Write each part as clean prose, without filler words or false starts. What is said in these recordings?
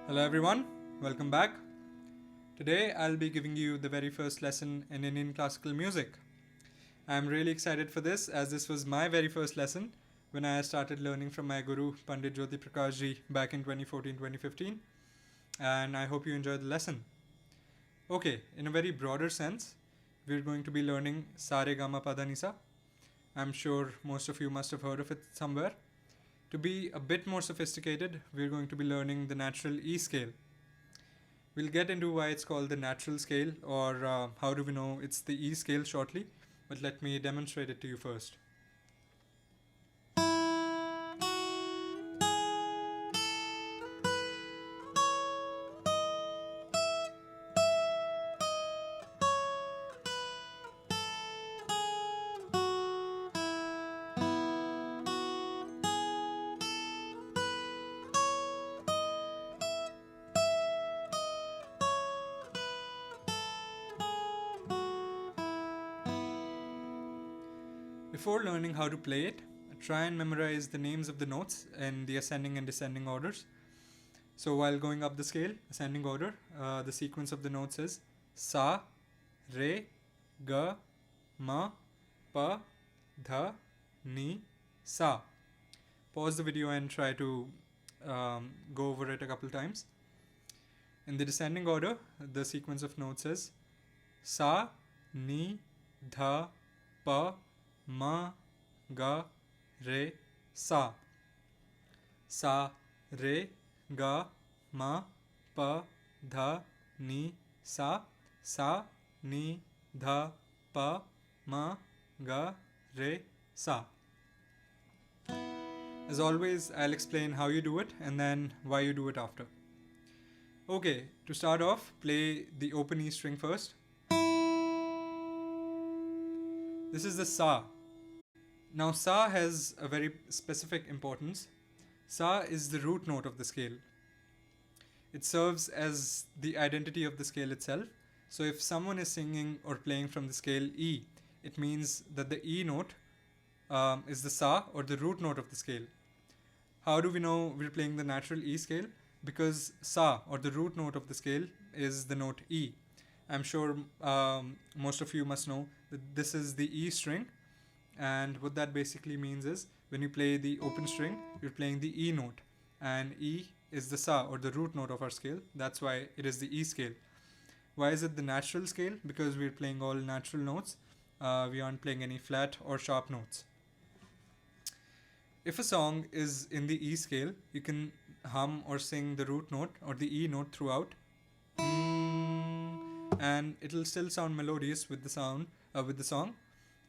Hello everyone, welcome back. Today I'll be giving you the very first lesson in Indian classical music. I'm really excited for this as this was my very first lesson when I started learning from my guru Pandit Jyoti Prakash ji back in 2014-2015, and I hope you enjoyed the lesson. Okay, in a very broader sense, we're going to be learning Sa Re Ga Ma Pa Dha Ni Sa. I'm sure most of you must have heard of it somewhere. To be a bit more sophisticated, we're going to be learning the natural E scale. We'll get into why it's called the natural scale or how do we know it's the E scale shortly, but let me demonstrate it to you first. Before learning how to play it, try and memorize the names of the notes in the ascending and descending orders. So while going up the scale, ascending order, the sequence of the notes is Sa, Re, Ga, Ma, Pa, Dha, Ni, Sa. Pause the video and try to go over it a couple times. In the descending order, the sequence of notes is Sa, Ni, Dha, Pa, Ma, Ga, Re, Sa. Sa, Re, Ga, Ma, Pa, Dha, Ni, Sa. Sa, Ni, Dha, Pa, Ma, Ga, Re, Sa. As always, I'll explain how you do it and then why you do it after. Okay, to start off, play the open E string first. This is the Sa. Now Sa has a very specific importance. Sa is the root note of the scale. It serves as the identity of the scale itself. So if someone is singing or playing from the scale E, it means that the E note is the Sa or the root note of the scale. How do we know we're playing the natural E scale? Because Sa or the root note of the scale is the note E. I'm sure most of you must know that this is the E string, and what that basically means is when you play the open string, you're playing the E note, and E is the Sa or the root note of our scale. That's why it is the E scale. Why is it the natural scale? Because we're playing all natural notes. We aren't playing any flat or sharp notes. If a song is in the E scale, you can hum or sing the root note or the E note throughout, and it'll still sound melodious with the song,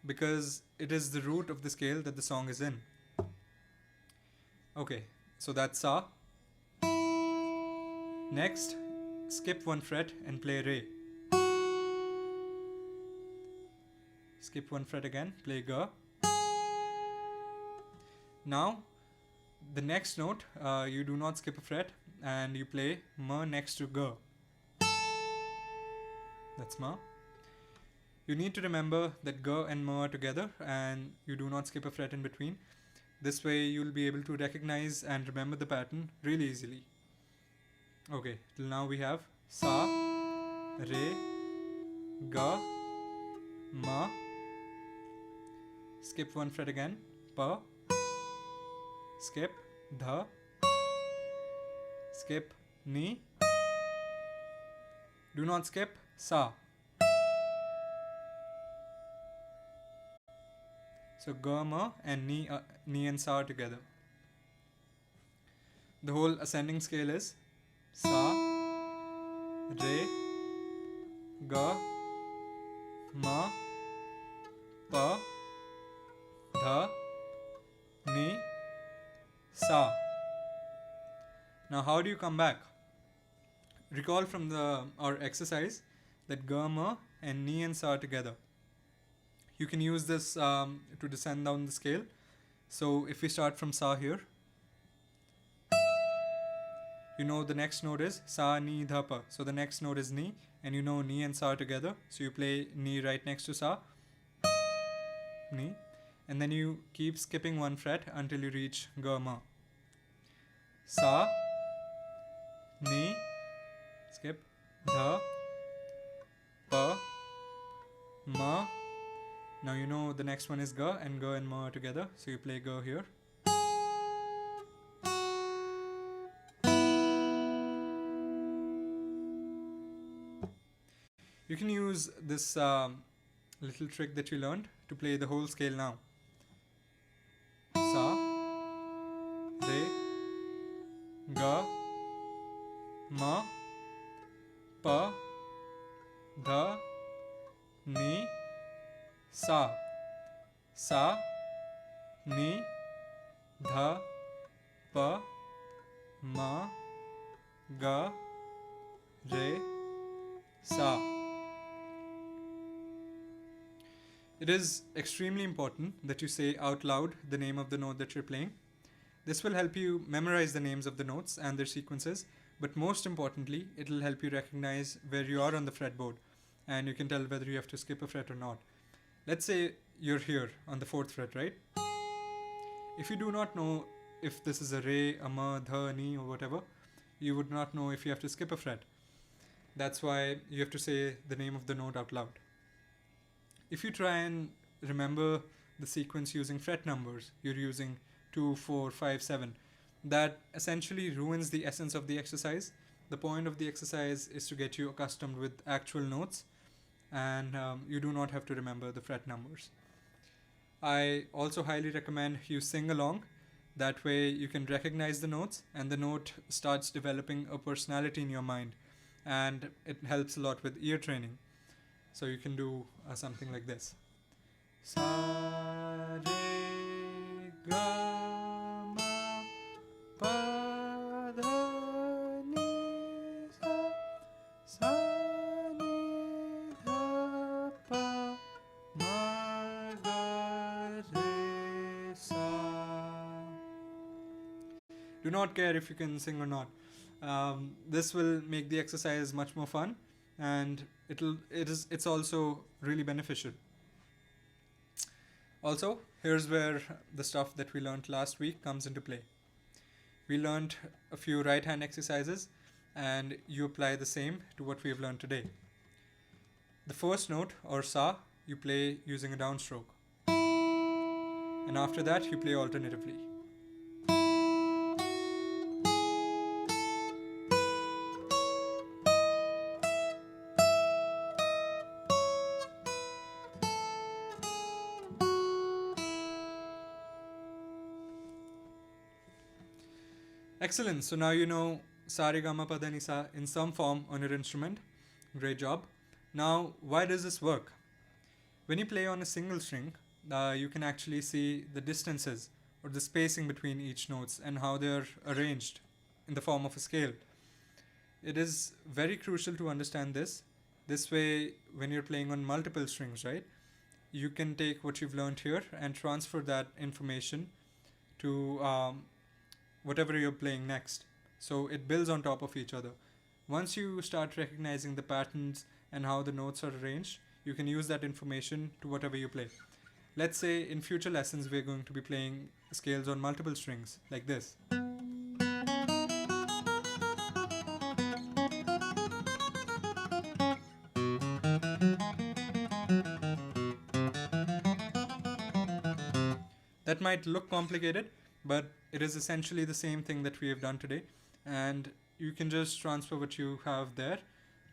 because it is the root of the scale that the song is in. Okay, so that's Sa. Next, skip one fret and play Re. Skip one fret again, play Ga. Now, the next note, you do not skip a fret and you play Ma next to Ga. That's Ma. You need to remember that Ga and Ma are together and you do not skip a fret in between. This way you'll be able to recognize and remember the pattern really easily. Okay, till now we have Sa, Re, Ga, Ma. Skip one fret again, Pa. Skip, Dha. Skip, Ni. Do not skip, Sa. So Ga, Ma and Ni and Sa are together. The whole ascending scale is Sa, Re, Ga, Ma, Pa, Dha, Ni, Sa. Now how do you come back? Recall from our exercise that Ga, Ma and Ni and Sa are together. You can use this to descend down the scale. So if we start from Sa here, you know the next note is Sa, Ni, Dha, Pa. So the next note is Ni, and you know Ni and Sa are together. So you play Ni right next to Sa, Ni, and then you keep skipping one fret until you reach Ga, Ma. Sa, Ni, skip, dha, pa, ma. Now you know the next one is ga, and ga and ma are together, so you play ga here. You can use this little trick that you learned to play the whole scale now. Sa, re, ga, ma, pa, dha, ni, sa. Sa, ni, dha, pa, ma, ga, re, sa. It is extremely important that you say out loud the name of the note that you're playing. This will help you memorize the names of the notes and their sequences, but most importantly, it will help you recognize where you are on the fretboard, and you can tell whether you have to skip a fret or not. Let's say you're here on the 4th fret, right? If you do not know if this is a re, a ma, dha, ni, or whatever, you would not know if you have to skip a fret. That's why you have to say the name of the note out loud. If you try and remember the sequence using fret numbers, you're using 2, 4, 5, 7. That essentially ruins the essence of the exercise. The point of the exercise is to get you accustomed with actual notes, and you do not have to remember the fret numbers. I also highly recommend you sing along. That way you can recognize the notes, and the note starts developing a personality in your mind, and it helps a lot with ear training. So you can do something like this. Sa, re, ga, ma, pa, dha, ni, sa. Sa, ni, dha, pa, ma, ga, re, sa. Do not care if you can sing or not. This will make the exercise much more fun, and it's also really beneficial. Also, here's where the stuff that we learned last week comes into play. We learned a few right hand exercises, and you apply the same to what we have learned today. The first note, or sa, you play using a downstroke, and after that you play alternatively. Excellent. So now you know sa, re, ga, ma, pa, dha, ni, sa in some form on your instrument. Great job. Now, why does this work? When you play on a single string, you can actually see the distances or the spacing between each notes and how they are arranged in the form of a scale. It is very crucial to understand this. This way, when you're playing on multiple strings, right, you can take what you've learned here and transfer that information to whatever you're playing next. So it builds on top of each other. Once you start recognizing the patterns and how the notes are arranged, you can use that information to whatever you play. Let's say in future lessons we're going to be playing scales on multiple strings, like this. That might look complicated, but it is essentially the same thing that we have done today, and you can just transfer what you have there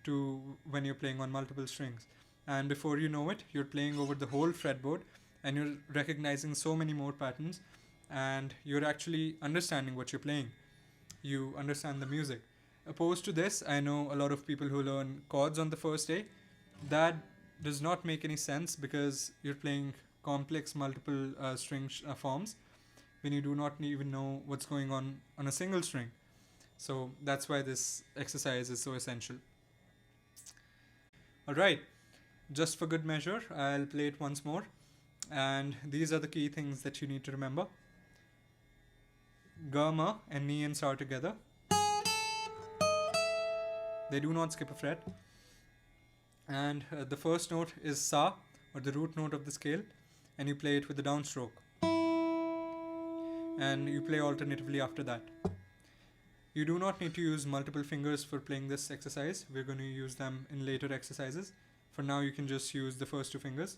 to when you're playing on multiple strings. And before you know it, you're playing over the whole fretboard, and you're recognizing so many more patterns, and you're actually understanding what you're playing. You understand the music. Opposed to this, I know a lot of people who learn chords on the first day. That does not make any sense because you're playing complex multiple string forms when you do not even know what's going on a single string. So that's why this exercise is so essential. Alright, just for good measure, I'll play it once more. And these are the key things that you need to remember. Ga, ma, and ni and sa are together. They do not skip a fret. And the first note is sa, or the root note of the scale, and you play it with the downstroke. And you play alternatively after that. You do not need to use multiple fingers for playing this exercise. We're going to use them in later exercises. For now, you can just use the first two fingers.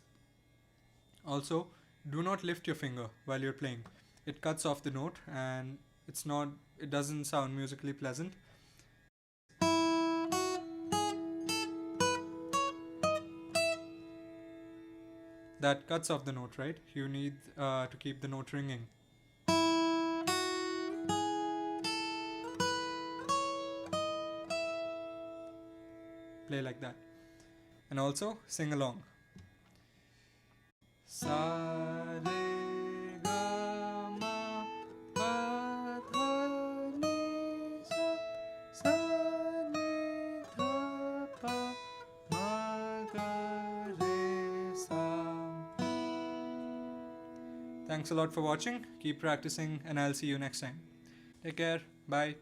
Also, do not lift your finger while you're playing. It cuts off the note and it doesn't sound musically pleasant. That cuts off the note, right? You need to keep the note ringing. Play like that. And also sing along. Sa re ga ma pa dha ni sa ni dha pa ma ga re sa. Thanks a lot for watching. Keep practicing and I'll see you next time. Take care. Bye.